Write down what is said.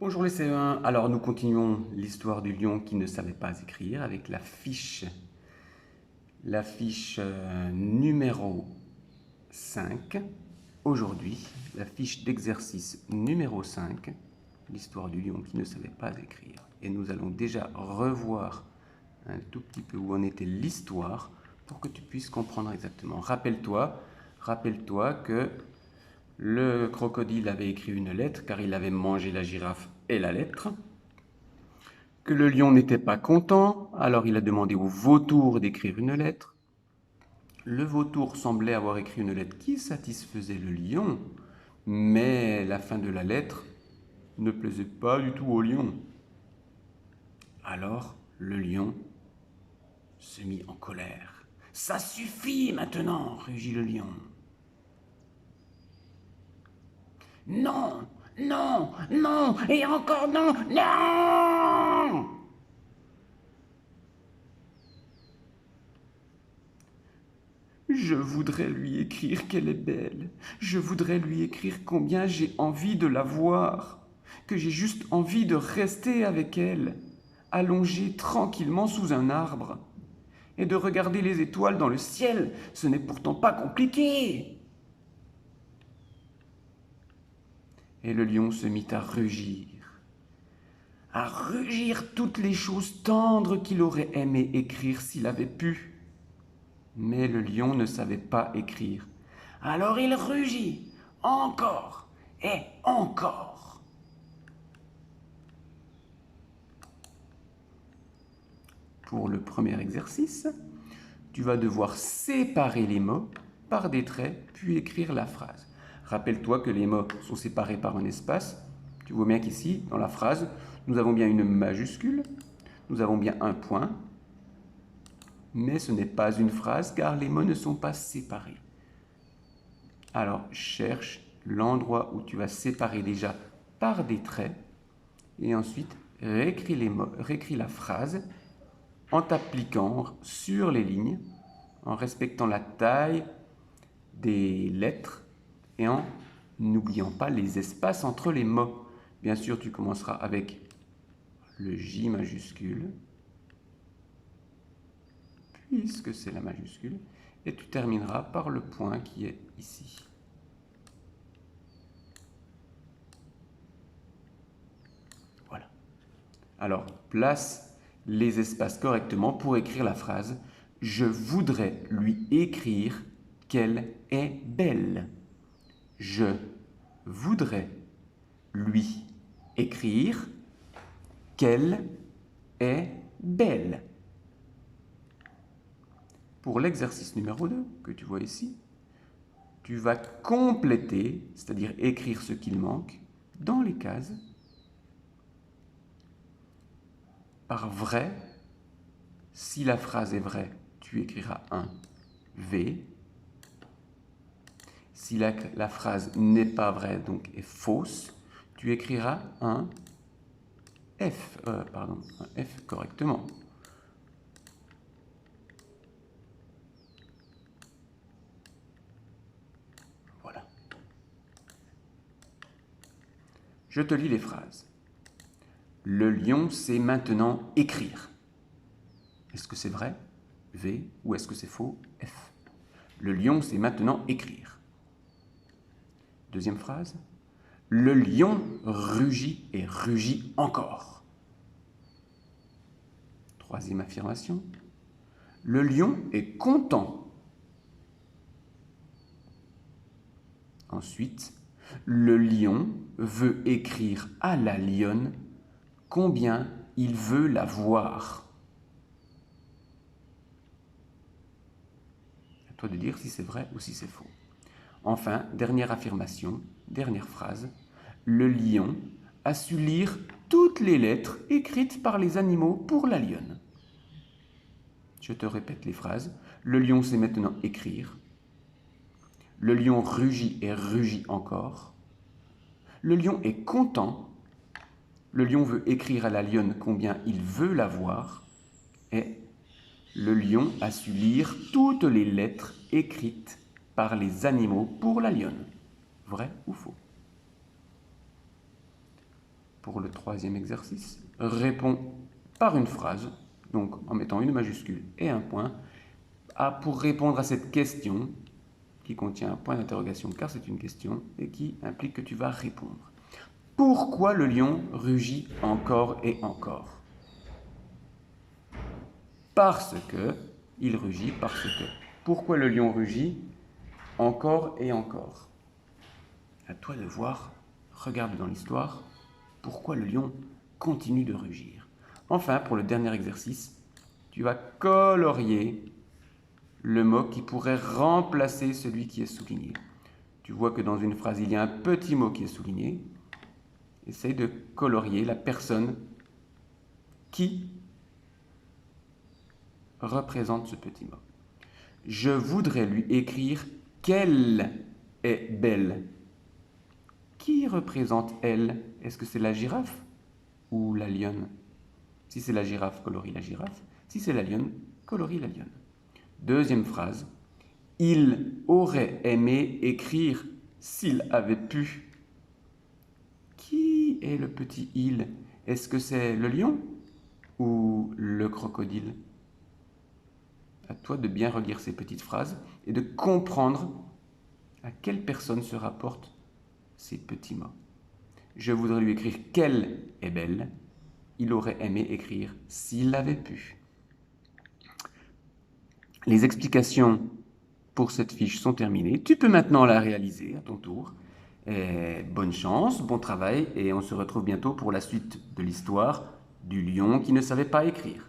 Bonjour les CE1, alors nous continuons l'histoire du lion qui ne savait pas écrire avec la fiche numéro 5. Aujourd'hui, la fiche d'exercice numéro 5, l'histoire du lion qui ne savait pas écrire. Et nous allons déjà revoir un tout petit peu où en était l'histoire pour que tu puisses comprendre exactement. Rappelle-toi que le crocodile avait écrit une lettre car il avait mangé la girafe et la lettre. Que le lion n'était pas content, alors il a demandé au vautour d'écrire une lettre. Le vautour semblait avoir écrit une lettre qui satisfaisait le lion, mais la fin de la lettre ne plaisait pas du tout au lion. Alors le lion se mit en colère. « Ça suffit maintenant !» rugit le lion. « Non, non, non, et encore non, non !» Je voudrais lui écrire qu'elle est belle. Je voudrais lui écrire combien j'ai envie de la voir, que j'ai juste envie de rester avec elle, allongée tranquillement sous un arbre, et de regarder les étoiles dans le ciel. Ce n'est pourtant pas compliqué. Et le lion se mit à rugir toutes les choses tendres qu'il aurait aimé écrire s'il avait pu. Mais le lion ne savait pas écrire. Alors il rugit encore et encore. Pour le premier exercice, tu vas devoir séparer les mots par des traits, puis écrire la phrase. Rappelle-toi que les mots sont séparés par un espace. Tu vois bien qu'ici, dans la phrase, nous avons bien une majuscule, nous avons bien un point, mais ce n'est pas une phrase car les mots ne sont pas séparés. Alors, cherche l'endroit où tu vas séparer déjà par des traits et ensuite réécris la phrase en t'appliquant sur les lignes, en respectant la taille des lettres et en n'oubliant pas les espaces entre les mots. Bien sûr, tu commenceras avec le J majuscule, puisque c'est la majuscule, et tu termineras par le point qui est ici. Voilà. Alors, place les espaces correctement pour écrire la phrase « Je voudrais lui écrire qu'elle est belle ». Je voudrais lui écrire qu'elle est belle. Pour l'exercice numéro 2 que tu vois ici, tu vas compléter, c'est-à-dire écrire ce qu'il manque, dans les cases, par vrai. Si la phrase est vraie, tu écriras un V. Si la phrase n'est pas vraie, donc est fausse, tu écriras un F correctement. Voilà. Je te lis les phrases. Le lion sait maintenant écrire. Est-ce que c'est vrai? V. Ou est-ce que c'est faux? F. Le lion sait maintenant écrire. Deuxième phrase. Le lion rugit et rugit encore. Troisième affirmation. Le lion est content. Ensuite, le lion veut écrire à la lionne combien il veut la voir. À toi de dire si c'est vrai ou si c'est faux. Enfin, dernière affirmation, dernière phrase. Le lion a su lire toutes les lettres écrites par les animaux pour la lionne. Je te répète les phrases. Le lion sait maintenant écrire. Le lion rugit et rugit encore. Le lion est content. Le lion veut écrire à la lionne combien il veut la voir. Et le lion a su lire toutes les lettres écrites par les animaux pour la lionne. Vrai ou faux? pour le troisième exercice, réponds par une phrase, donc en mettant une majuscule et un point, pour répondre à cette question qui contient un point d'interrogation car c'est une question et qui implique que tu vas répondre. Pourquoi le lion rugit encore et encore? Parce que, il rugit parce que. Pourquoi le lion rugit encore et encore? À toi de voir, regarde dans l'histoire, pourquoi le lion continue de rugir. Enfin, pour le dernier exercice, tu vas colorier le mot qui pourrait remplacer celui qui est souligné. Tu vois que dans une phrase, il y a un petit mot qui est souligné. Essaye de colorier la personne qui représente ce petit mot. Je voudrais lui écrire qu'elle est belle. Qui représente elle? Est-ce que c'est la girafe ou la lionne? Si c'est la girafe, colorie la girafe. Si c'est la lionne, colorie la lionne. Deuxième phrase. Il aurait aimé écrire s'il avait pu. Qui est le petit il? Est-ce que c'est le lion ou le crocodile? À toi de bien relire ces petites phrases et de comprendre à quelle personne se rapportent ces petits mots. Je voudrais lui écrire qu'elle est belle. Il aurait aimé écrire s'il avait pu. Les explications pour cette fiche sont terminées. Tu peux maintenant la réaliser à ton tour. Et bonne chance, bon travail et on se retrouve bientôt pour la suite de l'histoire du lion qui ne savait pas écrire.